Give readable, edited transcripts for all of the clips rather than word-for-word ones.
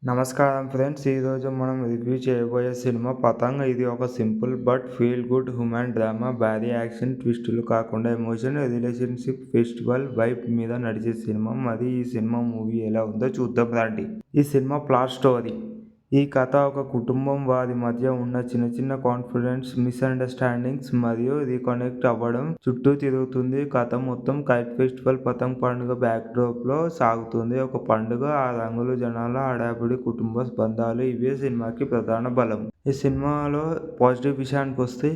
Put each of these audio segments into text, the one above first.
నమస్కారం ఫ్రెండ్స్, ఈరోజు మనం రివ్యూ చేయబోయే సినిమా పతంగ్. ఇది ఒక simple but feel good human drama. భారీ యాక్షన్ ట్విస్టులు కాకుండా ఎమోషన్, రిలేషన్షిప్, ఫెస్టివల్ వైబ్ మీద నడిచే సినిమా. మరి ఈ సినిమా మూవీ ఎలా ఉందో చూద్దాం రండి. ఈ సినిమా ప్లాట్ స్టోరీ. ఈ కథ ఒక కుటుంబం వారి మధ్య ఉన్న చిన్న చిన్న కాన్ఫిడెన్స్, మిస్అండర్స్టాండింగ్స్ మరియు రీకనెక్ట్ అవ్వడం చుట్టూ తిరుగుతుంది. కథ మొత్తం కైట్ ఫెస్టివల్, పతంగ్ పండుగ బ్యాక్డ్రాప్ లో సాగుతుంది. ఒక పండుగ, ఆ రంగులు, జనాల హడావిడి, కుటుంబ బంధాలు ఇవే సినిమాకి ప్రధాన బలం. ఈ సినిమాలో పాజిటివ్ విషయానికి వస్తే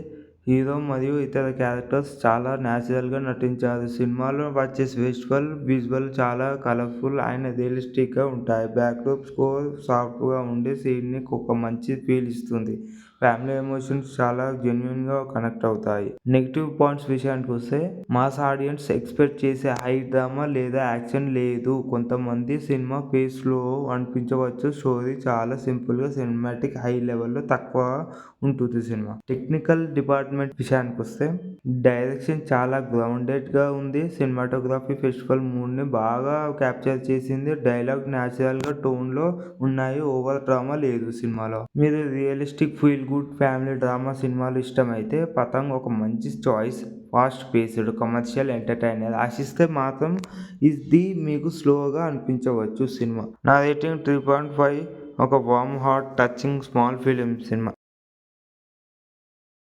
హీరో మరియు ఇతర క్యారెక్టర్స్ చాలా న్యాచురల్ గా నటించారు. సినిమాలో వచ్చే ఫెస్టివల్ విజువల్ చాలా కలర్ఫుల్ అండ్ రియలిస్టిక్ గా ఉంటాయి. బ్యాక్డ్రాప్ స్కోర్ సాఫ్ట్ గా ఉండి సీన్ ని ఒక మంచి ఫీల్ ఇస్తుంది. ఫ్యామిలీ ఎమోషన్స్ చాలా జెన్యున్ గా కనెక్ట్ అవుతాయి. నెగిటివ్ పాయింట్స్ విషయానికి వస్తే మాస్ ఆడియన్స్ ఎక్స్పెక్ట్ చేసే హై డ్రామా లేదా యాక్షన్ లేదు. కొంతమంది సినిమా పేస్ స్లో అనిపించవచ్చు. స్టోరీ చాలా సింపుల్ గా సినిమాటిక్ హై లెవెల్లో తక్కువ ఉంటుంది. సినిమా టెక్నికల్ డిపార్ట్మెంట్ విషయానికి వస్తే డైరెక్షన్ చాలా గ్రౌండెడ్ గా ఉంది. సినిమాటోగ్రఫీ ఫెస్టివల్ మూడ్ ని బాగా క్యాప్చర్ చేసింది. డైలాగ్ న్యాచురల్ గా టోన్ లో ఉన్నాయి. ఓవర్ డ్రామా లేదు సినిమాలో. మీరు realistic feel good family drama సినిమాలు ఇష్టమైతే పతంగ్ ఒక మంచి choice. Fast paced commercial entertainer ఆశిస్తే మాత్రం ఇది మీకు స్లోగా అనిపించవచ్చు. సినిమా నా రేటింగ్ 3.5. ఒక warm heart touching small film cinema.